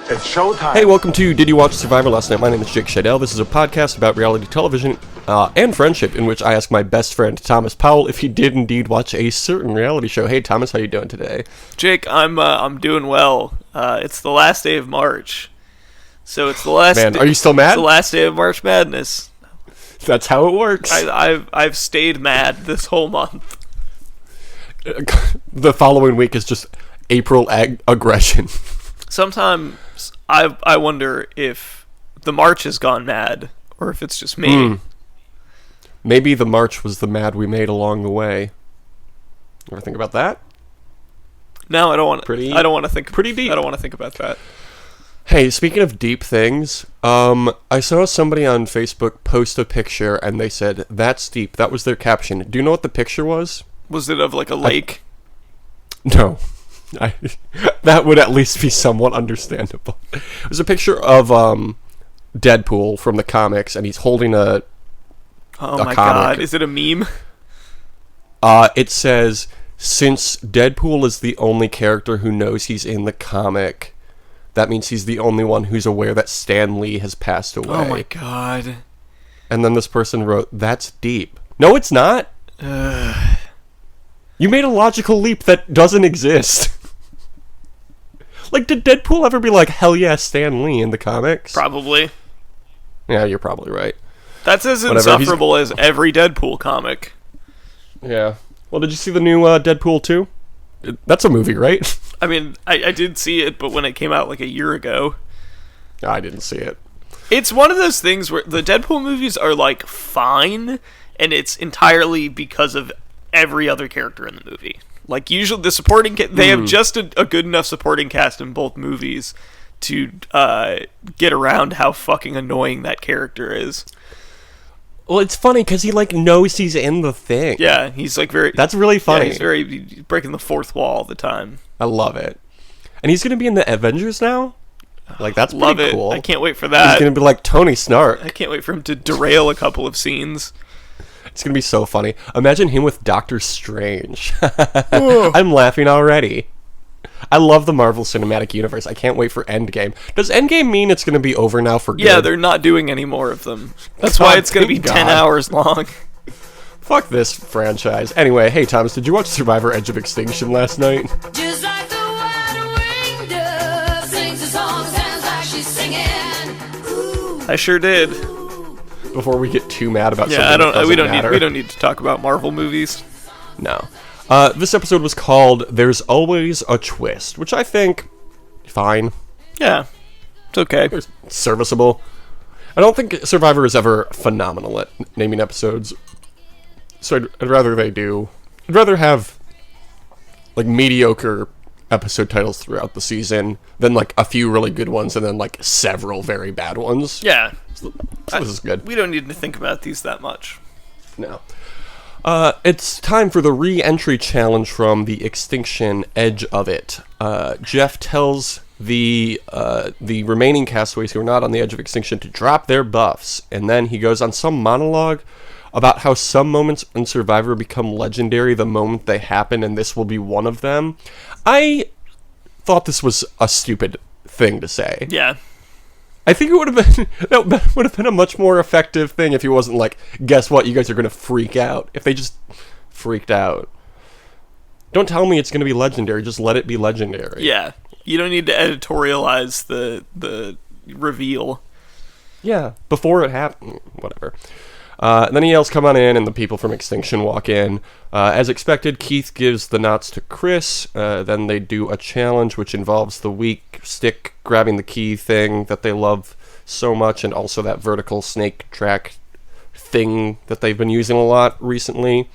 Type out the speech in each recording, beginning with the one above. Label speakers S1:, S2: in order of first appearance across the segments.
S1: It's showtime.
S2: Hey, welcome to Did You Watch Survivor Last Night? My name is Jake Scheidel. This is a podcast about reality television and friendship, in which I ask my best friend Thomas Powell if he did indeed watch a certain reality show. Hey, Thomas, how you doing today?
S3: Jake, I'm doing well. It's the last day of March, so it's the last.
S2: Man, are you still mad?
S3: It's the last day of March Madness.
S2: That's how it works.
S3: I've stayed mad this whole month.
S2: The following week is just April aggression.
S3: Sometimes I wonder if the March has gone mad, or if it's just me.
S2: Maybe the March was the mad we made along the way. Ever think about that?
S3: No, I don't want. I don't want to think.
S2: Pretty deep.
S3: I don't want to think about that.
S2: Hey, speaking of deep things, I saw somebody on Facebook post a picture, and they said, "That's deep." That was their caption. Do you know what the picture was?
S3: Was it of like a lake?
S2: No. That would at least be somewhat understandable. It was a picture of Deadpool from the comics, and he's holding a
S3: my
S2: comic.
S3: God, is it a meme?
S2: It says, since Deadpool is the only character who knows he's in the comic, that means he's the only one who's aware that Stan Lee has passed away.
S3: Oh my God.
S2: And then this person wrote, "That's deep." No, it's not. You made a logical leap that doesn't exist. Like, did Deadpool ever be like, hell yeah, Stan Lee in the comics?
S3: Probably.
S2: Yeah, you're probably right.
S3: That's as insufferable as every Deadpool comic.
S2: Yeah. Well, did you see the new Deadpool 2? That's a movie, right?
S3: I mean, I did see it, but when it came out like a year ago.
S2: I didn't see it.
S3: It's one of those things where the Deadpool movies are like fine, and it's entirely because of every other character in the movie. Like, usually the supporting they have just a good enough supporting cast in both movies to get around how fucking annoying that character is.
S2: Well, it's funny because he like knows he's in the thing.
S3: Yeah, he's like very.
S2: That's really funny.
S3: Yeah, he's breaking the fourth wall all the time.
S2: I love it. And he's gonna be in the Avengers now. Like, that's pretty cool.
S3: I can't wait for that.
S2: He's gonna be like Tony Stark.
S3: I can't wait for him to derail a couple of scenes.
S2: It's gonna be so funny. Imagine him with Doctor Strange. I'm laughing already. I love the Marvel Cinematic Universe. I can't wait for Endgame. Does Endgame mean it's gonna be over now for good?
S3: Yeah, they're not doing any more of them. That's why it's gonna be 10 hours long.
S2: Fuck this franchise. Anyway, hey Thomas, did you watch Survivor Edge of Extinction last night?
S4: Just like the wide-winged dove sings a song, sounds like she's singing. Ooh.
S3: I sure did.
S2: Before we get too mad about something
S3: we
S2: that
S3: don't need to talk about Marvel movies.
S2: No. This episode was called "There's Always a Twist," which I think fine.
S3: Yeah, it's okay.
S2: It's serviceable. I don't think Survivor is ever phenomenal at naming episodes, so I'd rather they do. I'd rather have like mediocre episode titles throughout the season than like a few really good ones and then like several very bad ones.
S3: Yeah.
S2: So this is good.
S3: We don't need to think about these that much.
S2: No. It's time for the re-entry challenge from the Extinction Edge of It. Jeff tells the remaining castaways who are not on the edge of extinction to drop their buffs, and then he goes on some monologue about how some moments in Survivor become legendary the moment they happen, and this will be one of them. I thought this was a stupid thing to say.
S3: Yeah.
S2: I think it would have been a much more effective thing if he wasn't like, guess what, you guys are going to freak out. If they just freaked out. Don't tell me it's going to be legendary, just let it be legendary.
S3: Yeah. You don't need to editorialize the reveal.
S2: Yeah, before it happened, whatever. Then he yells, "Come on in," and the people from Extinction walk in. As expected, Keith gives the knots to Chris. Then they do a challenge, which involves the weak stick grabbing the key thing that they love so much, and also that vertical snake track thing that they've been using a lot recently.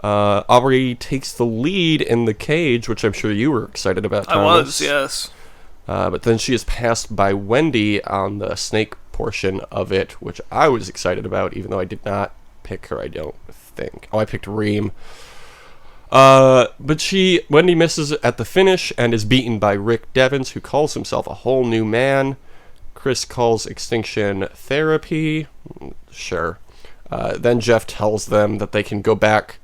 S2: Aubrey takes the lead in the cage, which I'm sure you were excited about, Thomas.
S3: I was, yes.
S2: But then she is passed by Wendy on the snake portion of it, which I was excited about, even though I did not pick her, I don't think. Oh, I picked Reem. But Wendy misses at the finish and is beaten by Rick Devens, who calls himself a whole new man. Chris calls Extinction therapy. Sure. Then Jeff tells them that they can go back,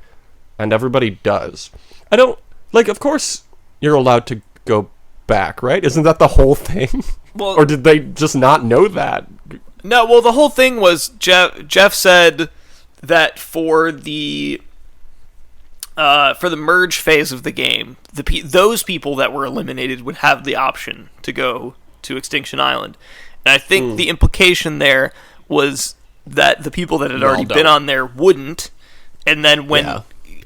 S2: and everybody does. Of course you're allowed to go back, right? Isn't that the whole thing?
S3: Well,
S2: Or did they just not know that?
S3: no. Well, the whole thing was Jeff said that for the merge phase of the game, those people that were eliminated would have the option to go to Extinction Island. And I think the implication there was that the people that had already been on there wouldn't. And then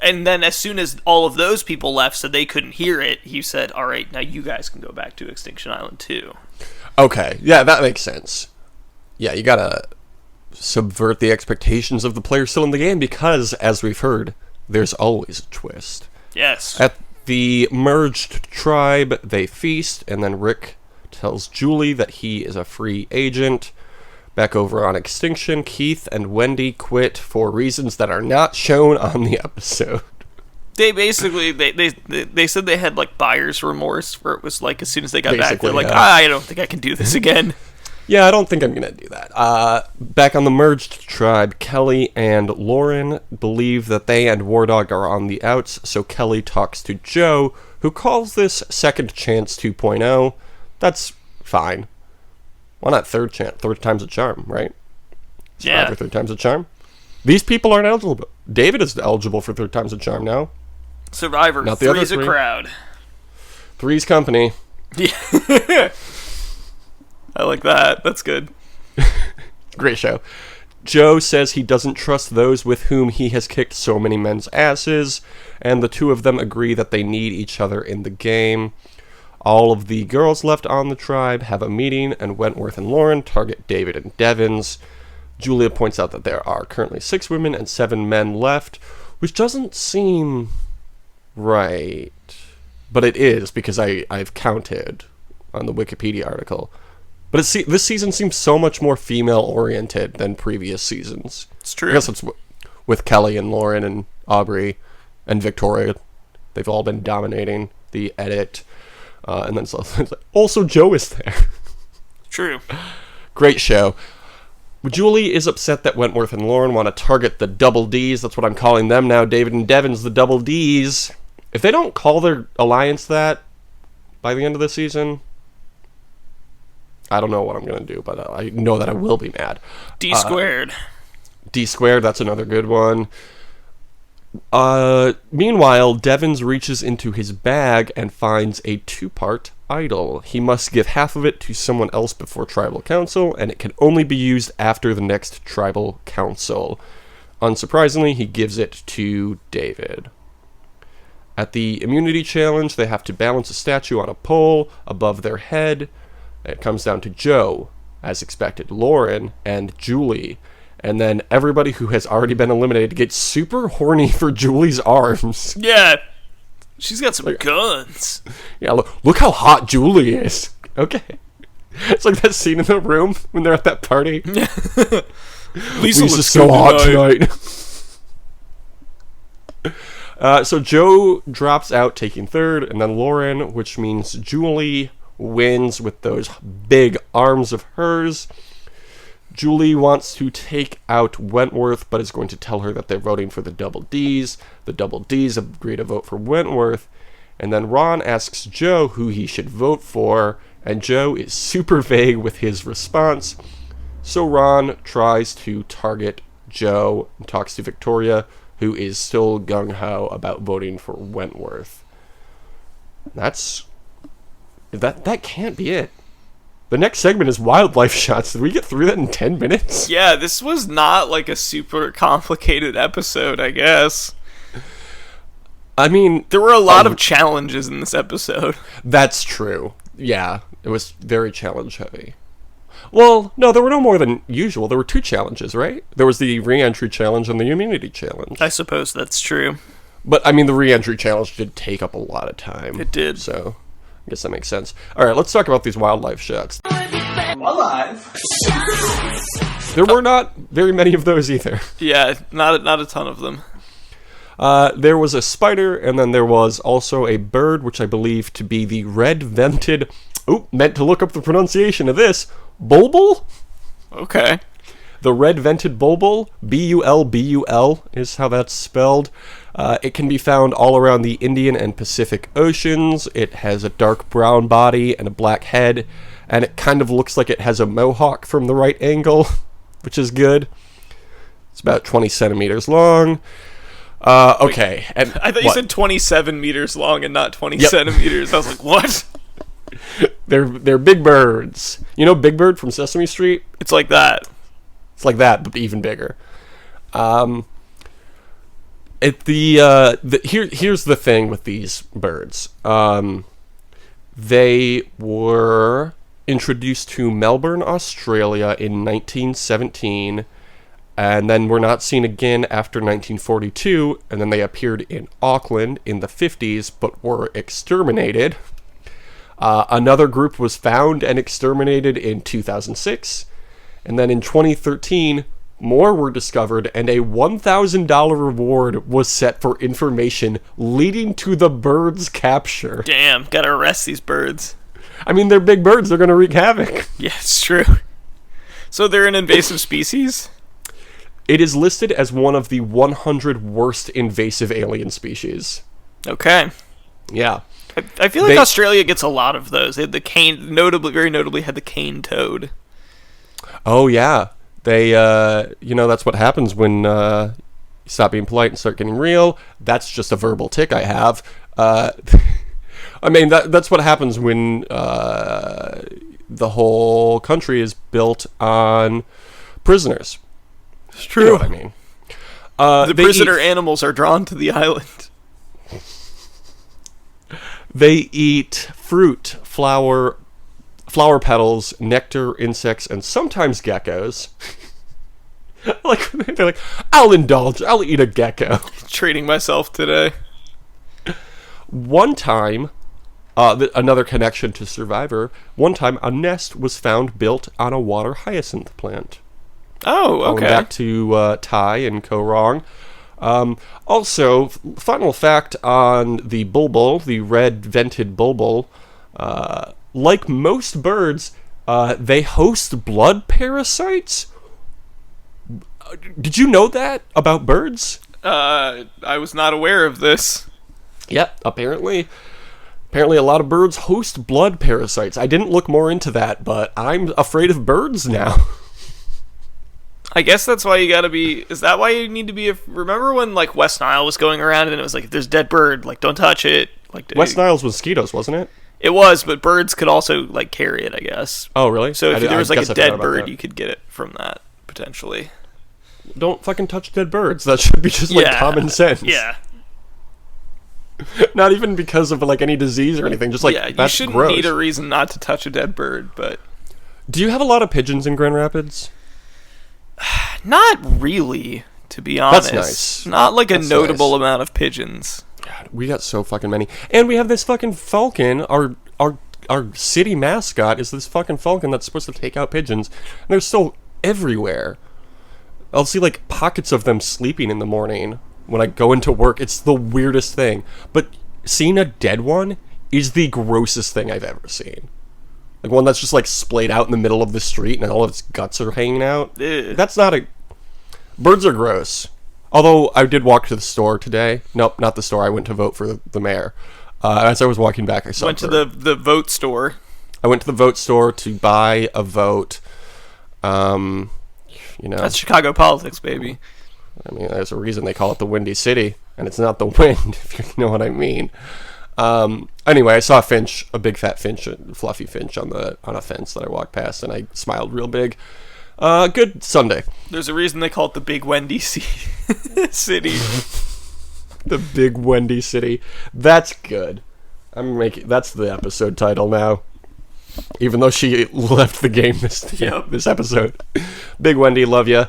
S3: and then as soon as all of those people left so they couldn't hear it, he said, all right, now you guys can go back to Extinction Island too.
S2: Okay, yeah, that makes sense. Yeah, you gotta subvert the expectations of the players still in the game because, as we've heard, there's always a twist.
S3: Yes.
S2: At the merged tribe, they feast, and then Rick tells Julie that he is a free agent. Back over on Extinction, Keith and Wendy quit for reasons that are not shown on the episode.
S3: They basically, they said they had, like, buyer's remorse, where it was like, as soon as they got back, they're like, I don't think I can do this again.
S2: Yeah, I don't think I'm going to do that. Back on the merged tribe, Kelly and Lauren believe that they and War Dog are on the outs, so Kelly talks to Joe, who calls this Second Chance 2.0. That's fine. Why not third time's a charm, right?
S3: Yeah.
S2: For third time's a charm. These people aren't eligible. David is eligible for third time's a charm now.
S3: Survivor,
S2: Not the other
S3: three's a
S2: three.
S3: crowd.
S2: Three's company.
S3: Yeah. I like that. That's good.
S2: Great show. Joe says he doesn't trust those with whom he has kicked so many men's asses, and the two of them agree that they need each other in the game. All of the girls left on the tribe have a meeting, and Wentworth and Lauren target David and Devins. Julia points out that there are currently 6 women and 7 men left, which doesn't seem right. But it is, because I've counted on the Wikipedia article. But this season seems so much more female-oriented than previous seasons.
S3: It's true.
S2: I guess it's with Kelly and Lauren and Aubrey and Victoria. They've all been dominating the edit. And then also Joe is there.
S3: True.
S2: Great show. Julie is upset that Wentworth and Lauren want to target the double Ds. That's what I'm calling them now. David and Devins, the double Ds. If they don't call their alliance that by the end of the season, I don't know what I'm going to do, but I know that I will be mad.
S3: D squared.
S2: D squared, that's another good one. Meanwhile, Devins reaches into his bag and finds a 2-part idol. He must give half of it to someone else before Tribal Council, and it can only be used after the next Tribal Council. Unsurprisingly, he gives it to David. At the Immunity Challenge, they have to balance a statue on a pole above their head. It comes down to Joe, as expected, Lauren, and Julie. And then everybody who has already been eliminated gets super horny for Julie's arms.
S3: Yeah. She's got some guns.
S2: Yeah, look how hot Julie is. Okay. It's like that scene in the room when they're at that party.
S3: Lisa's
S2: so hot tonight. So Joe drops out, taking third, and then Lauren, which means Julie wins with those big arms of hers. Julie wants to take out Wentworth, but is going to tell her that they're voting for the double Ds. The double Ds agree to vote for Wentworth. And then Ron asks Joe who he should vote for, and Joe is super vague with his response. So Ron tries to target Joe and talks to Victoria, who is still gung-ho about voting for Wentworth. That can't be it. The next segment is wildlife shots. Did we get through that in 10 minutes?
S3: Yeah, this was not like a super complicated episode, I guess.
S2: I mean,
S3: there were a lot of challenges in this episode.
S2: That's true. Yeah, it was very challenge heavy. Well, no, there were no more than usual. There were 2 challenges, right? There was the re-entry challenge and the immunity challenge.
S3: I suppose that's true.
S2: But, I mean, the re-entry challenge did take up a lot of time.
S3: It did.
S2: So, I guess that makes sense. Alright, let's talk about these wildlife shots.
S1: Alive.
S2: There were not very many of those either.
S3: Yeah, not a ton of them.
S2: There was a spider, and then there was also a bird, which I believe to be the red-vented... Oh, meant to look up the pronunciation of this. Bulbul?
S3: Okay.
S2: The red-vented bulbul, B-U-L-B-U-L, is how that's spelled. It can be found all around the Indian and Pacific Oceans. It has a dark brown body and a black head, and it kind of looks like it has a mohawk from the right angle, which is good. It's about 20 centimeters long. Okay. And
S3: I thought you said 27 meters long and not 20 centimeters. I was like, what?
S2: They're big birds. You know Big Bird from Sesame Street?
S3: It's like that.
S2: It's like that, but even bigger. Here's the thing with these birds. They were introduced to Melbourne, Australia in 1917, and then were not seen again after 1942, and then they appeared in Auckland in the 50s, but were exterminated. Another group was found and exterminated in 2006, and then in 2013, more were discovered, and a $1,000 reward was set for information leading to the birds' capture.
S3: Damn, gotta arrest these birds.
S2: I mean, they're big birds, they're gonna wreak havoc.
S3: Yeah, it's true. So they're an invasive species?
S2: It is listed as one of the 100 worst invasive alien species.
S3: Okay.
S2: Yeah.
S3: I feel like Australia gets a lot of those. They had the cane, very notably had the cane toad.
S2: Oh, yeah. They, that's what happens when you stop being polite and start getting real. That's just a verbal tick I have. I mean, that's what happens when the whole country is built on prisoners.
S3: It's true.
S2: You know what I mean?
S3: The prisoner animals are drawn to the island.
S2: They eat fruit, flower petals, nectar, insects, and sometimes geckos. They're like, I'll indulge. I'll eat a gecko.
S3: Treating myself today.
S2: One time, another connection to Survivor. One time, a nest was found built on a water hyacinth plant.
S3: Oh, okay.
S2: Going back to Ty and Korong. Also, final fact on the bulbul, the red-vented bulbul, like most birds, they host blood parasites. Did you know that about birds?
S3: I was not aware of this.
S2: Yep, apparently a lot of birds host blood parasites. I didn't look more into that, but I'm afraid of birds now.
S3: I guess that's why you gotta be... Is that why you need to be... Remember when, like, West Nile was going around and it was like, if there's a dead bird, like, don't touch it. Like,
S2: West Nile's mosquitoes, wasn't it?
S3: It was, but birds could also, like, carry it, I guess.
S2: Oh, really?
S3: So if there was, like, a dead bird,
S2: that.
S3: you could get it from that, potentially.
S2: Don't fucking touch dead birds. That should be just, like, common sense.
S3: Yeah.
S2: Not even because of, like, any disease or anything. Just, like,
S3: yeah, you
S2: that's
S3: shouldn't
S2: gross.
S3: need a reason not to touch a dead bird, but...
S2: Do you have a lot of pigeons in Grand Rapids?
S3: Not really, to be honest.
S2: That's nice.
S3: Not like a
S2: That's
S3: notable
S2: nice.
S3: amount of pigeons.
S2: God, we got so fucking many. And we have this fucking falcon. Our city mascot is this fucking falcon that's supposed to take out pigeons. And they're still everywhere. I'll see, like, pockets of them sleeping in the morning when I go into work. It's the weirdest thing. But seeing a dead one is the grossest thing I've ever seen. Like one that's just, like, splayed out in the middle of the street and all of its guts are hanging out.
S3: Ugh.
S2: That's not a... Birds are gross. Although, I did walk to the store today. Nope, not the store. I went to vote for the mayor. As I was walking back, I saw
S3: Went to the vote store.
S2: I went to the vote store to buy a vote.
S3: That's Chicago politics, baby.
S2: I mean, there's a reason they call it the Windy City, and it's not the wind, if you know what I mean. Anyway, I saw a finch, a big fat finch, a fluffy finch on a fence that I walked past, and I smiled real big. Good Sunday.
S3: There's a reason they call it the Big Wendy City.
S2: The Big Wendy City. That's good. That's the episode title now. Even though she left the game this episode. Big Wendy, love ya.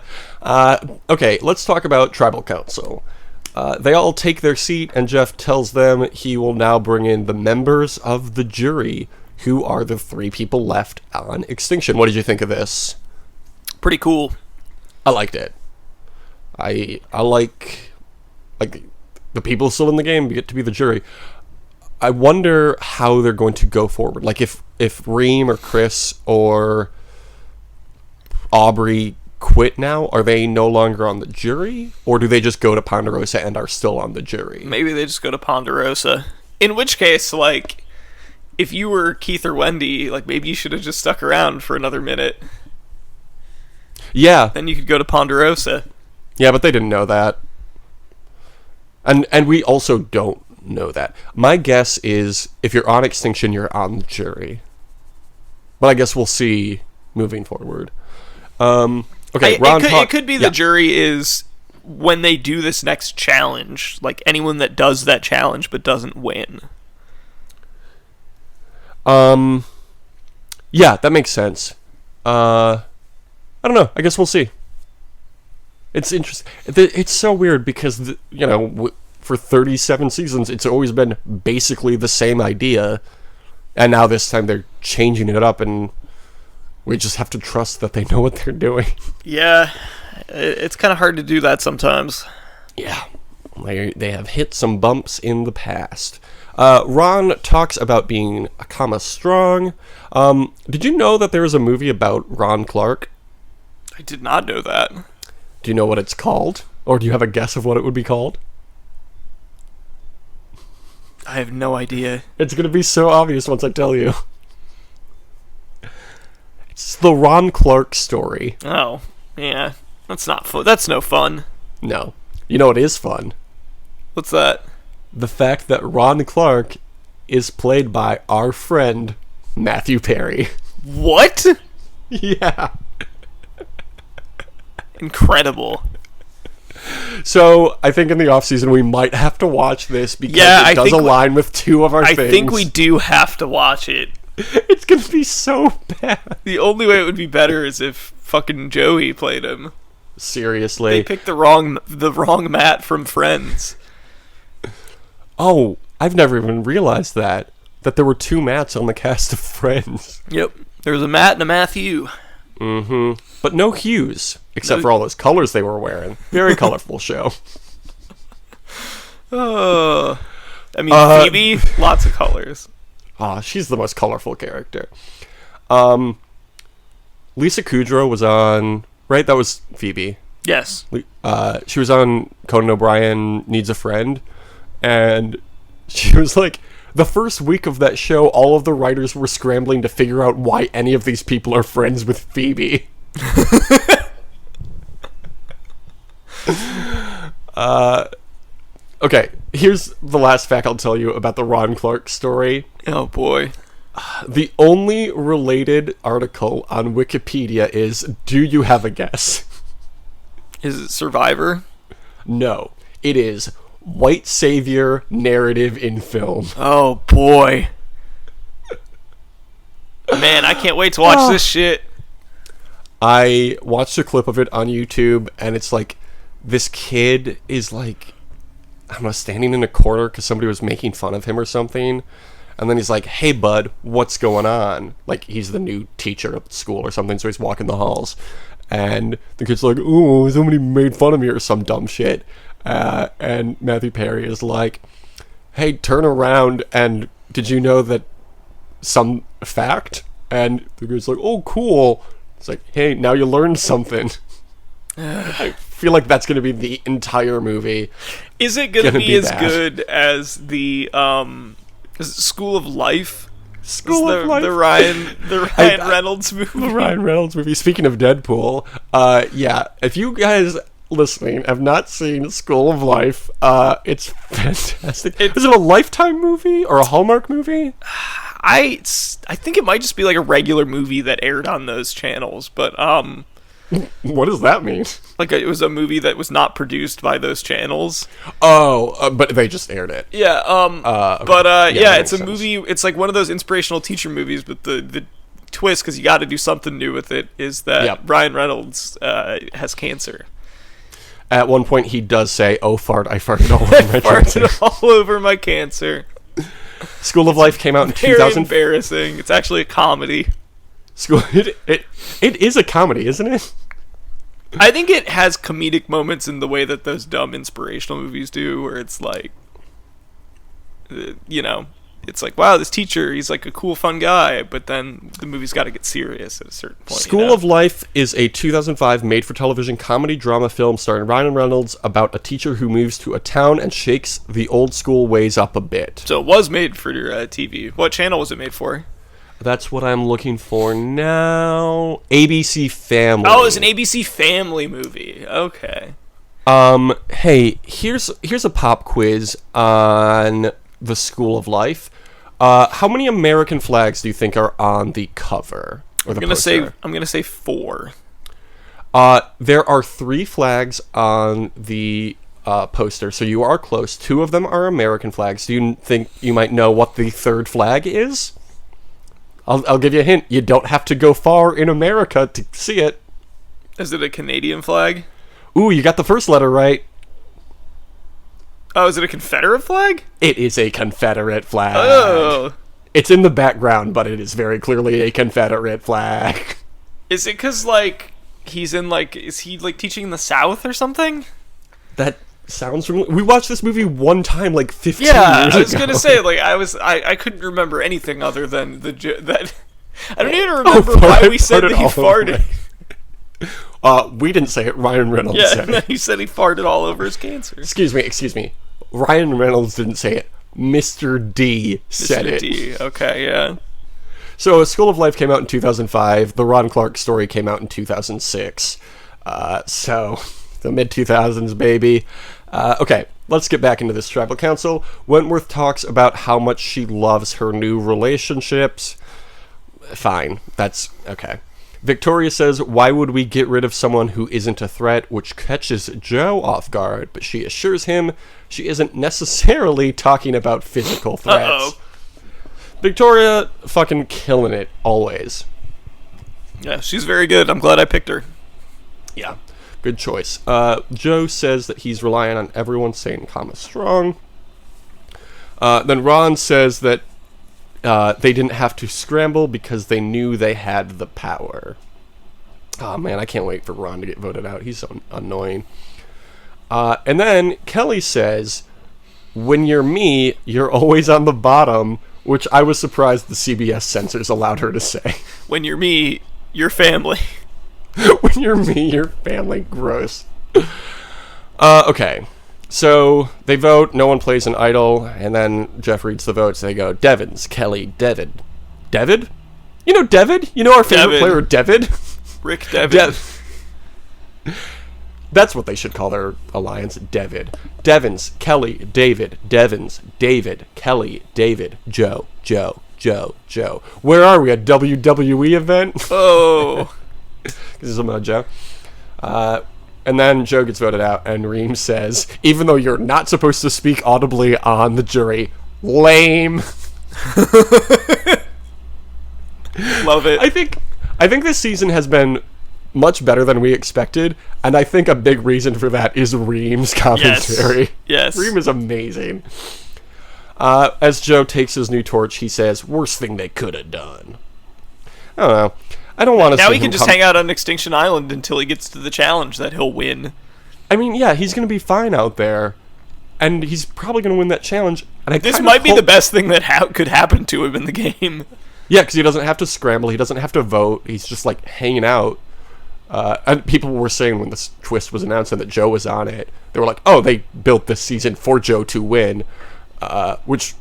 S2: Okay, let's talk about Tribal Council. They all take their seat, and Jeff tells them he will now bring in the members of the jury, who are the 3 people left on Extinction. What did you think of this?
S3: Pretty cool.
S2: I liked it. I like the people still in the game get to be the jury. I wonder how they're going to go forward. Like if Reem or Chris or Aubrey quit now, are they no longer on the jury? Or do they just go to Ponderosa and are still on the jury?
S3: Maybe they just go to Ponderosa. In which case, like, if you were Keith or Wendy, like, maybe you should have just stuck around for another minute.
S2: Yeah.
S3: Then you could go to Ponderosa.
S2: Yeah, but they didn't know that. And we also don't know that. My guess is if you're on Extinction, you're on the jury. But I guess we'll see moving forward. Okay,
S3: it could be the jury is when they do this next challenge, like anyone that does that challenge but doesn't win.
S2: Yeah, that makes sense. I don't know. I guess we'll see. It's interesting. It's so weird because, for 37 seasons, it's always been basically the same idea. And now this time they're changing it up, and we just have to trust that they know what they're doing.
S3: Yeah, it's kind of hard to do that sometimes.
S2: Yeah, they have hit some bumps in the past. Ron talks about being a comma strong. Did you know that there is a movie about Ron Clark?
S3: I did not know that.
S2: Do you know what it's called? Or do you have a guess of what it would be called?
S3: I have no idea.
S2: It's going to be so obvious once I tell you. It's the Ron Clark story.
S3: Oh, yeah. That's not fun. That's no fun.
S2: No. You know what is fun?
S3: What's that?
S2: The fact that Ron Clark is played by our friend, Matthew Perry.
S3: What?
S2: Yeah.
S3: Incredible.
S2: So, I think in the off-season we might have to watch this because it does align with two of our things.
S3: I think we do have to watch it.
S2: It's gonna be so bad.
S3: The only way it would be better is if fucking Joey played him.
S2: Seriously.
S3: They picked the wrong Matt from Friends.
S2: Oh, I've never even realized that there were two Matts on the cast of Friends.
S3: Yep. There was a Matt and a Matthew.
S2: Mm-hmm. But no Hughes, except for all those colors they were wearing. Very colorful show.
S3: I mean, Phoebe, lots of colors.
S2: She's the most colorful character. Lisa Kudrow was on... Right? That was Phoebe.
S3: Yes.
S2: She was on Conan O'Brien Needs a Friend. And she was like... The first week of that show, all of the writers were scrambling to figure out why any of these people are friends with Phoebe. Okay, here's the last fact I'll tell you about the Ron Clark story.
S3: Oh boy.
S2: The only related article on Wikipedia is, do you have a guess?
S3: Is it Survivor?
S2: No, it is White Savior Narrative in Film.
S3: Oh boy. Man, I can't wait to watch this shit.
S2: I watched a clip of it on YouTube, and it's like, this kid is like, I don't know, standing in a corner because somebody was making fun of him or something. And then he's like, hey, bud, what's going on? Like, he's the new teacher at the school or something, so he's walking the halls. And the kid's like, oh, somebody made fun of me or some dumb shit. And Matthew Perry is like, hey, turn around, and did you know that some fact? And the kid's like, oh, cool. It's like, hey, now you learned something. I feel like that's going to be the entire movie.
S3: Is it going to be as good as the is it School of Life?
S2: School of Life?
S3: The Ryan Reynolds movie.
S2: The Ryan Reynolds movie. Speaking of Deadpool, yeah, if you guys listening have not seen School of Life, it's fantastic. Is it a Lifetime movie or a Hallmark movie?
S3: I think it might just be like a regular movie that aired on those channels, but
S2: what does that mean?
S3: Like it was a movie that was not produced by those channels.
S2: Oh, but they just aired it.
S3: Yeah.
S2: Okay.
S3: Yeah, it's a movie. It's like one of those inspirational teacher movies, but the twist, because you got to do something new with it, is that Ryan Reynolds has cancer.
S2: At one point, he does say, "Oh fart, I farted all over my cancer."
S3: All over my cancer.
S2: School of Life came out in 2000.
S3: Very embarrassing. It's actually a comedy.
S2: It is a comedy, isn't it?
S3: I think it has comedic moments in the way that those dumb inspirational movies do, where it's like, it's like, wow, this teacher, he's like a cool, fun guy, but then the movie's got to get serious at a certain point.
S2: School of Life is a 2005 made-for-television comedy drama film starring Ryan Reynolds about a teacher who moves to a town and shakes the old school ways up a bit.
S3: So it was made for TV. What channel was it made for?
S2: That's what I'm looking for now. ABC Family.
S3: Oh, it's an ABC Family movie. Okay.
S2: Hey, here's a pop quiz on the School of Life. How many American flags do you think are on the cover or the poster?
S3: I'm gonna say 4.
S2: There are 3 flags on the poster, so you are close. 2 of them are American flags. Do you think you might know what the 3rd flag is? I'll give you a hint. You don't have to go far in America to see it.
S3: Is it a Canadian flag?
S2: Ooh, you got the first letter right.
S3: Oh, is it a Confederate flag?
S2: It is a Confederate flag.
S3: Oh.
S2: It's in the background, but it is very clearly a Confederate flag.
S3: Is it because, like, he's in, like, is he, like, teaching in the South or something?
S2: That sounds familiar. We watched this movie one time, like, 15 years ago.
S3: I was gonna say, like, I couldn't remember anything other than that. I don't even remember why we said that he farted.
S2: We didn't say it. Ryan Reynolds said it.
S3: He said he farted all over his cancer.
S2: Excuse me. Ryan Reynolds didn't say it. Mr. D said it.
S3: Mr. D, okay, yeah.
S2: So, School of Life came out in 2005. The Ron Clark story came out in 2006. So, the mid-2000s, baby. Okay, let's get back into this tribal council. Wentworth talks about how much she loves her new relationships. Fine, that's okay. Victoria says, why would we get rid of someone who isn't a threat, which catches Joe off guard, but she assures him she isn't necessarily talking about physical threats.
S3: Uh-oh.
S2: Victoria fucking killing it, always.
S3: Yeah, she's very good. I'm glad I picked her.
S2: Yeah, good choice. Joe says that he's relying on everyone staying calm and strong. Then Ron says that they didn't have to scramble because they knew they had the power. Oh man, I can't wait for Ron to get voted out. He's so annoying. And then Kelly says, when you're me, you're always on the bottom, which I was surprised the CBS censors allowed her to say.
S3: When you're me, your family.
S2: When you're me, your family. Gross. Okay. So they vote, no one plays an idol, and then Jeff reads the votes. They go, Devins, Kelly, David. David? You know David? You know our favorite player, David?
S3: Rick Devin.
S2: That's what they should call their alliance, David. Devins, Kelly, David, Devins, David, Kelly, David, Joe. Where are we? A WWE event?
S3: Oh.
S2: This is about Joe. And then Joe gets voted out, and Reem says, even though you're not supposed to speak audibly on the jury, lame.
S3: Love it.
S2: I think this season has been much better than we expected, and I think a big reason for that is Reem's commentary.
S3: Yes.
S2: Reem is amazing. As Joe takes his new torch, he says, worst thing they could have done. I don't know. I don't want to.
S3: Now he can just hang out on Extinction Island until he gets to the challenge that he'll win.
S2: I mean, yeah, he's going to be fine out there, and he's probably going to win that challenge. And
S3: this might be the best thing that could happen to him in the game.
S2: Yeah, because he doesn't have to scramble. He doesn't have to vote. He's just like hanging out. And people were saying when this twist was announced and that Joe was on it, they were like, "Oh, they built this season for Joe to win," which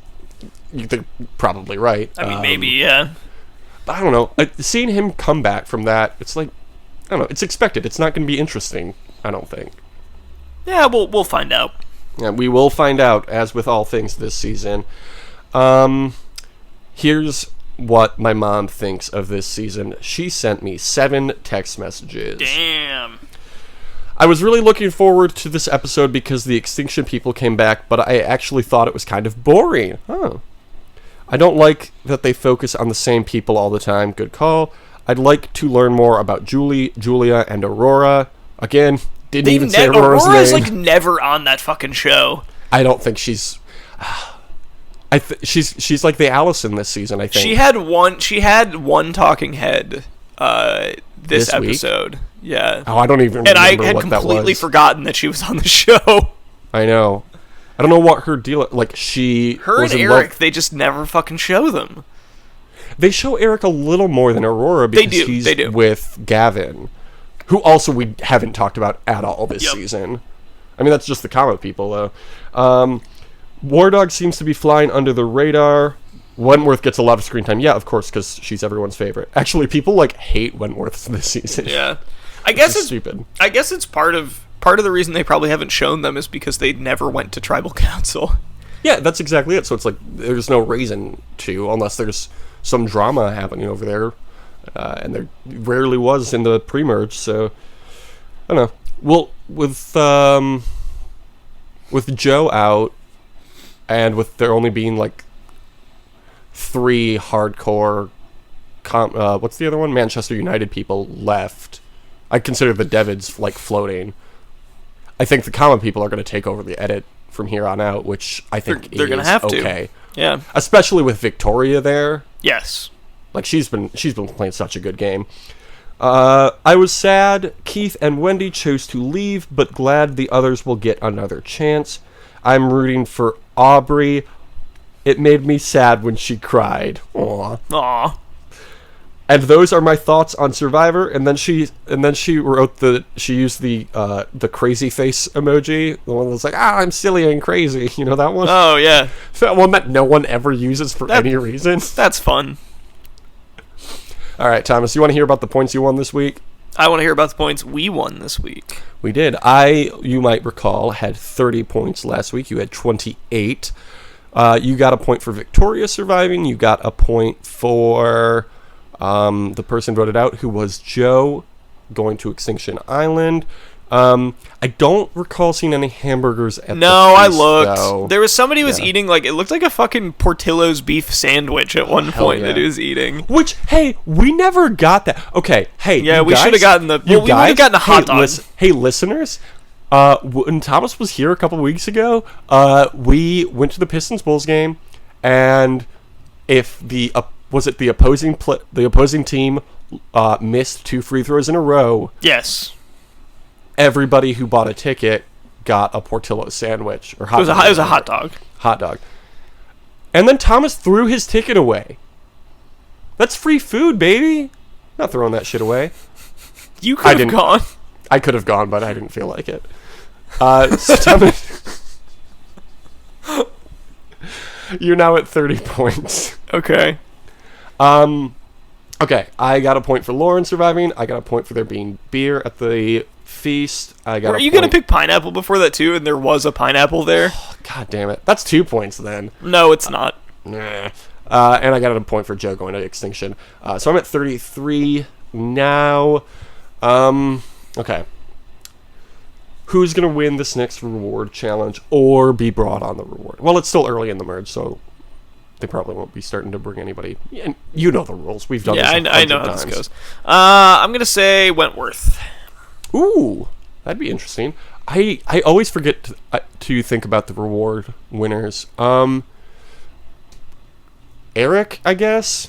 S2: they're probably right.
S3: I mean, maybe, yeah.
S2: I don't know. Seeing him come back from that, it's like, I don't know. It's expected. It's not going to be interesting, I don't think.
S3: Yeah, we'll find out.
S2: Yeah, we will find out, as with all things this season. Here's what my mom thinks of this season. She sent me 7 text messages.
S3: Damn.
S2: I was really looking forward to this episode because the Extinction people came back, but I actually thought it was kind of boring. Oh. I don't like that they focus on the same people all the time. Good call. I'd like to learn more about Julie, Julia, and Aurora. Again, didn't even say Aurora's
S3: Aurora's
S2: name.
S3: like never on that fucking show.
S2: I don't think she's... she's like the Allison this season, I think.
S3: She had one talking head this episode. Week? Yeah.
S2: Oh, I don't even remember what that was.
S3: And I had completely forgotten that she was on the show.
S2: I know. I don't know what her deal. Like she,
S3: Her
S2: was
S3: and
S2: in
S3: Eric,
S2: love-
S3: they just never fucking show them.
S2: They show Eric a little more than Aurora because he's
S3: they do.
S2: with Gavin, who also we haven't talked about at all this season. I mean, that's just the comic people, though. War Dog seems to be flying under the radar. Wentworth gets a lot of screen time. Yeah, of course, because she's everyone's favorite. Actually, people like hate Wentworth this season.
S3: Yeah, I guess it's
S2: stupid.
S3: I guess it's part of the reason they probably haven't shown them is because they never went to tribal council.
S2: Yeah, that's exactly it. So it's like there's no reason to, unless there's some drama happening over there, and there rarely was in the pre-merge. So I don't know. Well, with Joe out, and with there only being like 3 hardcore, what's the other one? Manchester United people left. I consider the Devids like floating. I think the common people are going to take over the edit from here on out, which I think
S3: They're going to have
S2: okay.
S3: to. Yeah.
S2: Especially with Victoria there.
S3: Yes.
S2: Like she's been playing such a good game. I was sad Keith and Wendy chose to leave, but glad the others will get another chance. I'm rooting for Aubrey. It made me sad when she cried.
S3: Aw.
S2: And those are my thoughts on Survivor. And then she wrote she used the crazy face emoji, the one that's like, I'm silly and crazy. You know that one?
S3: Oh yeah.
S2: That one that no one ever uses for any reason.
S3: That's fun.
S2: All right, Thomas, you want to hear about the points you won this week?
S3: I want to hear about the points we won this week.
S2: We did. You might recall, had 30 points last week. You had 28. You got a point for Victoria surviving. You got a point for the person voted out, who was Joe, going to Extinction Island. I don't recall seeing any hamburgers at the feast,
S3: I looked.
S2: though.
S3: There was somebody who was eating, like, it looked like a fucking Portillo's beef sandwich at one point that he was eating.
S2: Which, hey, we never got that. Okay, hey,
S3: Yeah,
S2: you
S3: we should have gotten the...
S2: you
S3: Well, we would have gotten a hot dog.
S2: Hey, listeners, when Thomas was here a couple weeks ago, we went to the Pistons Bulls game, and if the opposing team missed 2 free throws in a row,
S3: Yes.
S2: everybody who bought a ticket got a Portillo's sandwich or hot.
S3: It was a hot dog.
S2: Hot dog. And then Thomas threw his ticket away. That's free food, baby. Not throwing that shit away.
S3: You could have gone.
S2: I could have gone, but I didn't feel like it. So Thomas, you're now at 30 points.
S3: Okay.
S2: Okay, I got a point for Lauren surviving. I got a point for there being beer at the feast.
S3: Were you going to pick pineapple before that, too, and there was a pineapple there?
S2: God damn it. That's 2 points, then.
S3: No, it's not.
S2: Nah. And I got a point for Joe going to Extinction. So I'm at 33 now. Okay. Who's going to win this next reward challenge or be brought on the reward? Well, it's still early in the merge, so they probably won't be starting to bring anybody. And you know the rules. We've done this
S3: I know how
S2: times.
S3: this goes. I'm going to say Wentworth.
S2: Ooh, that'd be interesting. I always forget to think about the reward winners. Eric, I guess.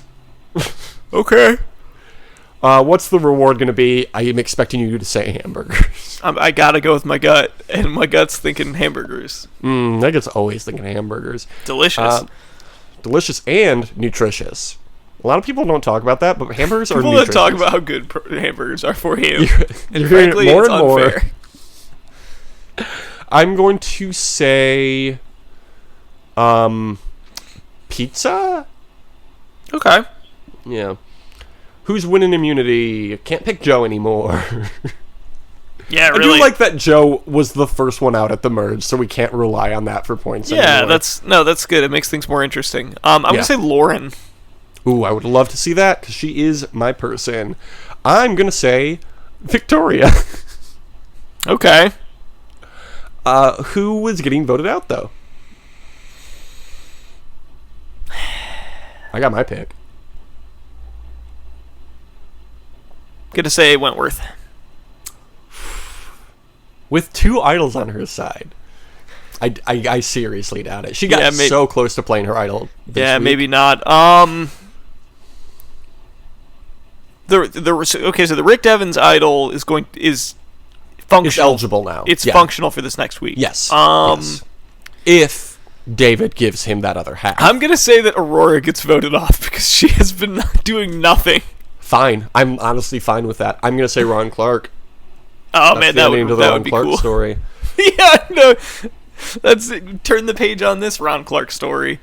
S3: Okay.
S2: What's the reward going to be? I am expecting you to say hamburgers.
S3: I gotta go with my gut, and my gut's thinking hamburgers.
S2: My gut's always thinking hamburgers.
S3: Delicious.
S2: Delicious and nutritious. A lot of people don't talk about that, but hamburgers are
S3: People
S2: nutritious.
S3: don't talk about how good hamburgers are for you.
S2: You're hearing
S3: Frankly,
S2: it more
S3: it's
S2: and more.
S3: unfair.
S2: I'm going to say pizza?
S3: Okay.
S2: Yeah. Who's winning immunity? Can't pick Joe anymore.
S3: Yeah,
S2: I
S3: really.
S2: do like that Joe was the first one out at the merge, so we can't rely on that for points
S3: Yeah,
S2: anymore.
S3: that's good. It makes things more interesting. I'm gonna say Lauren.
S2: Ooh, I would love to see that, because she is my person. I'm gonna say Victoria.
S3: Okay.
S2: Who was getting voted out, though? I got my pick.
S3: Gonna say Wentworth.
S2: With 2 idols on her side. I seriously doubt it. She got so close to playing her idol this week.
S3: Maybe not. So the Rick Devens idol is
S2: functional. It's eligible now.
S3: It's functional for this next week.
S2: Yes.
S3: Yes.
S2: if David gives him that other half.
S3: I'm gonna say that Aurora gets voted off because she has been doing nothing.
S2: Fine. I'm honestly fine with that. I'm gonna say Ron Clark.
S3: Oh man, that would be
S2: Clark
S3: cool.
S2: story.
S3: Yeah, no. Let's turn the page on this Ron Clark story.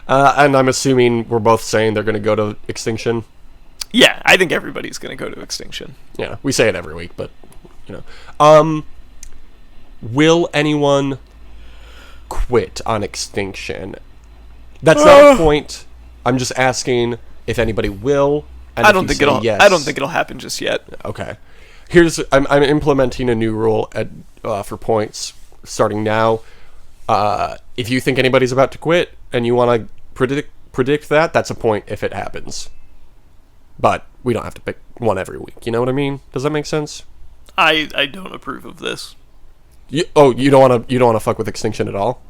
S2: And I'm assuming we're both saying they're gonna go to Extinction.
S3: Yeah, I think everybody's gonna go to Extinction.
S2: Yeah, we say it every week, but will anyone quit on Extinction? That's not a point. I'm just asking if anybody will. And
S3: I don't think it'll.
S2: Yes.
S3: I don't think it'll happen just yet.
S2: Okay. I'm implementing a new rule for points starting now. If you think anybody's about to quit and you want to predict that, that's a point if it happens. But we don't have to pick one every week. You know what I mean? Does that make sense?
S3: I don't approve of this.
S2: You don't want to fuck with Extinction at all?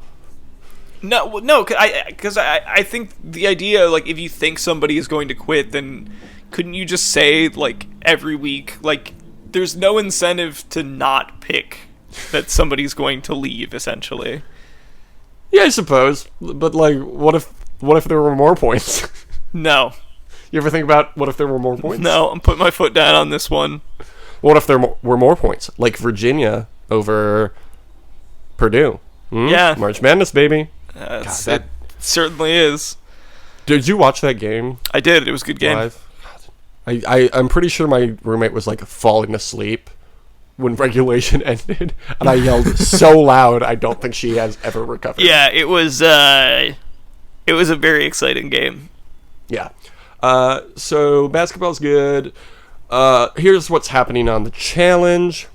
S3: No, because I think the idea, like, if you think somebody is going to quit, then couldn't you just say, like, every week, like, there's no incentive to not pick that somebody's going to leave, essentially.
S2: Yeah, I suppose. But, like, what if there were more points?
S3: No.
S2: You ever think about what if there were more points?
S3: No, I'm putting my foot down on this one.
S2: What if there were more points? Like Virginia over Purdue.
S3: Yeah.
S2: March Madness, baby.
S3: It certainly is.
S2: Did you watch that game?
S3: I did. It was a good game.
S2: Live? I'm pretty sure my roommate was, like, falling asleep when regulation ended, and I yelled so loud I don't think she has ever recovered.
S3: Yeah, it was a very exciting game.
S2: Yeah. So basketball's good. Here's what's happening on the challenge.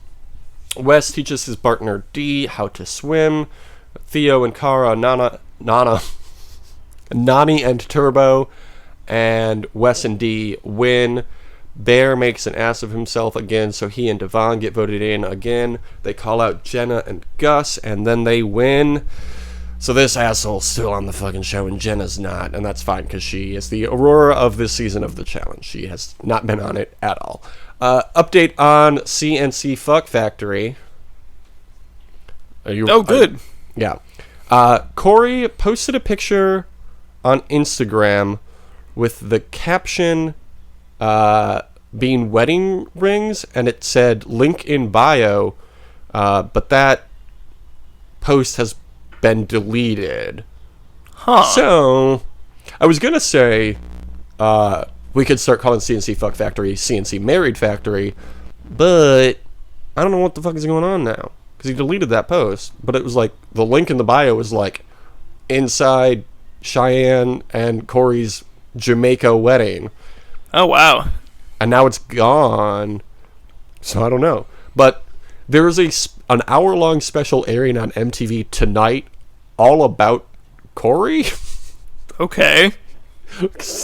S2: Wes teaches his partner D how to swim. Theo and Kara, Nani and Turbo, and Wes and D win. Bear makes an ass of himself again, so he and Devon get voted in again. They call out Jenna and Gus, and then they win. So this asshole's still on the fucking show, and Jenna's not, and that's fine, because she is the Aurora of this season of the challenge. She has not been on it at all. Update on CNC Fuck Factory.
S3: Good.
S2: Yeah. Corey posted a picture on Instagram with the caption being wedding rings, and it said link in bio, but that post has been deleted.
S3: Huh.
S2: So I was gonna say we could start calling CNC Fuck Factory CNC Married Factory, but I don't know what the fuck is going on now, because he deleted that post. But it was like the link in the bio was like inside Cheyenne and Corey's Jamaica wedding.
S3: Oh wow.
S2: And now it's gone. So I don't know. But there is an hour-long special airing on MTV tonight all about Corey.
S3: Okay.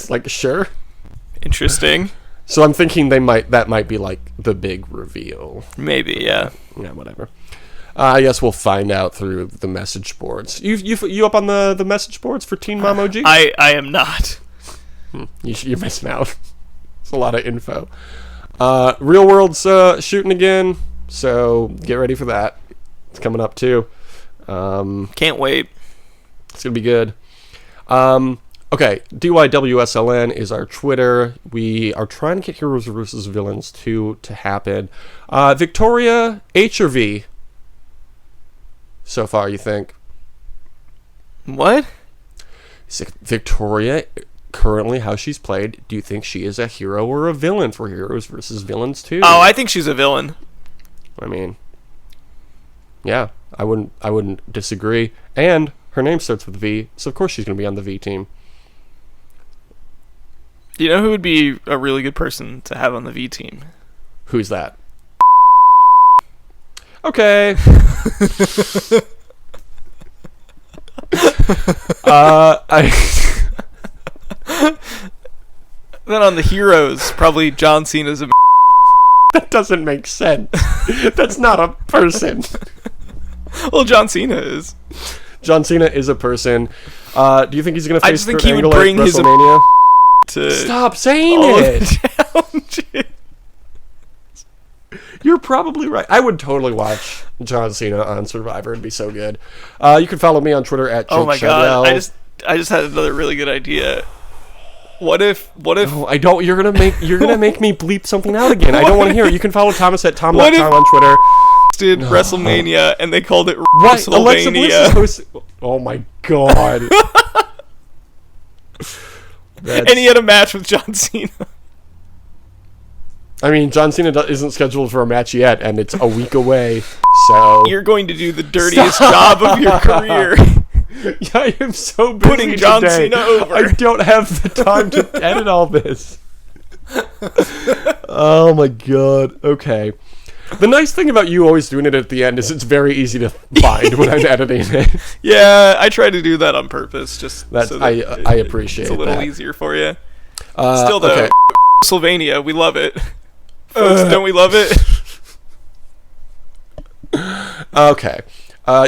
S2: Like, sure.
S3: Interesting.
S2: So I'm thinking that might be like the big reveal.
S3: Maybe, yeah.
S2: Yeah, whatever. I guess we'll find out through the message boards. You up on the message boards for Teen Mom OG?
S3: I am not.
S2: You're missing out. It's a lot of info. Real World's shooting again, so get ready for that. It's coming up too.
S3: Can't wait.
S2: It's gonna be good. Okay, DYWSLN is our Twitter. We are trying to get Heroes vs. Villains 2 to happen. Victoria, H or V? So far, you think?
S3: What?
S2: Victoria, currently how she's played, do you think she is a hero or a villain for Heroes vs. Villains 2?
S3: Oh, I think she's a villain.
S2: I mean, yeah, I wouldn't disagree. And her name starts with V, so of course she's going to be on the V team.
S3: You know who would be a really good person to have on the V team?
S2: Who's that? Okay.
S3: Then on the Heroes, probably John Cena's a...
S2: That doesn't make sense. That's not a person.
S3: Well, John Cena is.
S2: John Cena is a person. Do you think he's going to face
S3: I just think
S2: Kurt
S3: he would
S2: Angle
S3: bring
S2: at
S3: his
S2: WrestleMania?
S3: To
S2: Stop saying
S3: all of
S2: it.
S3: the challenges.
S2: You're probably right. I would totally watch John Cena on Survivor. It'd be so good. You can follow me on Twitter at Jake
S3: Oh my god!
S2: Shadell.
S3: I just had another really good idea. What if?
S2: Oh, I don't. You're gonna make me bleep something out again. I don't want to hear it. You can follow Thomas at Tom.com on Twitter.
S3: Did WrestleMania and they called it
S2: What? Alexa Bliss is
S3: WrestleMania,
S2: hosting. Oh my god.
S3: and he had a match with John Cena.
S2: I mean, John Cena isn't scheduled for a match yet, and it's a week away. So
S3: You're going to do the dirtiest job of your career.
S2: yeah, I am so busy
S3: Putting John
S2: today.
S3: Cena over.
S2: I don't have the time to edit all this. Oh my god. Okay. The nice thing about you always doing it at the end is it's very easy to find when I'm editing it.
S3: Yeah, I try to do that on purpose, just
S2: That's
S3: so that
S2: I appreciate
S3: it's a little
S2: that.
S3: easier for you. Still though,
S2: okay.
S3: Pennsylvania, we love it. Folks, don't we love it?
S2: Okay.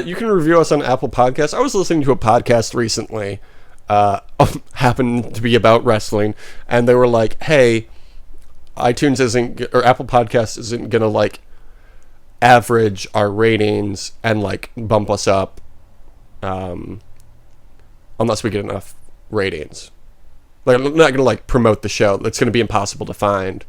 S2: You can review us on Apple Podcasts. I was listening to a podcast recently, happened to be about wrestling, and they were like, hey, iTunes or Apple Podcasts isn't gonna like average our ratings and like bump us up unless we get enough ratings. Like, I'm not gonna like promote the show. It's gonna be impossible to find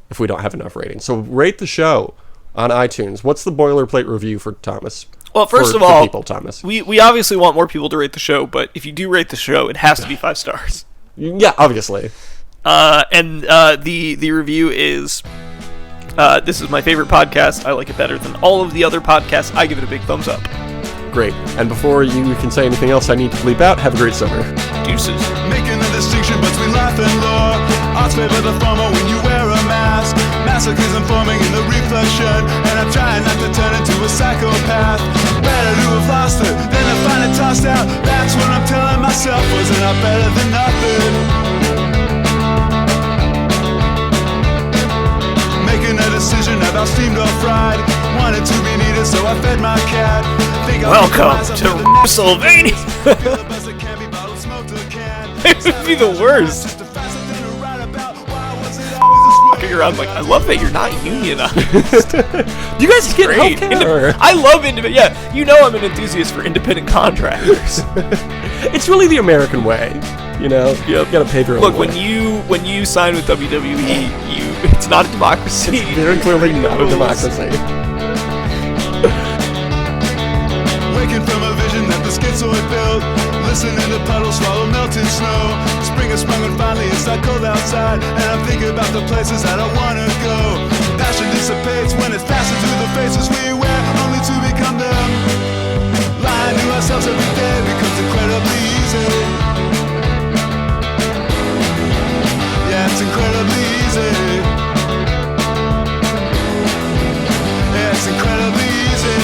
S2: if we don't have enough ratings. So rate the show on iTunes. What's the boilerplate review for Thomas?
S3: Well, first
S2: For
S3: of all,
S2: people, Thomas.
S3: we obviously want more people to rate the show, but if you do rate the show, it has to be 5 stars.
S2: Yeah, obviously.
S3: And the review is, this is my favorite podcast. I like it better than all of the other podcasts. I give it a big thumbs up.
S2: Great. And before you can say anything else I need to bleep out, have a great summer.
S3: Deuces.
S1: Making a distinction between life and law. Arts favor the former when you wear a mask. Masochism forming in the reflection, and I'm trying not to turn into a psychopath. Better to have lost it than to find it tossed out. That's what I'm telling myself. Wasn't I better than nothing? Making a decision about steamed or fried. Wanted to be needed, so I fed my cat.
S3: Welcome to Pennsylvania. It would be the worst. Walking around like, I love that you're not unionized.
S2: Do you guys get
S3: Great.
S2: healthcare?
S3: I love independent. Yeah, you know I'm an enthusiast for independent contractors.
S2: It's really the American way, you know.
S3: Yep.
S2: You gotta pay your own
S3: Look,
S2: way.
S3: when you sign with WWE, it's not a democracy.
S2: It's very clearly not a democracy.
S1: Waking from a vision that the schizoid built. Listening to puddles swallow melted snow. Spring has sprung and finally it's not cold outside. And I'm thinking about the places I don't wanna go. Passion dissipates when it's passing through the faces we wear, only to become them. Lying to ourselves every day becomes incredibly easy. Yeah, it's incredibly easy. Yeah, it's incredibly easy.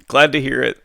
S3: Glad to hear it.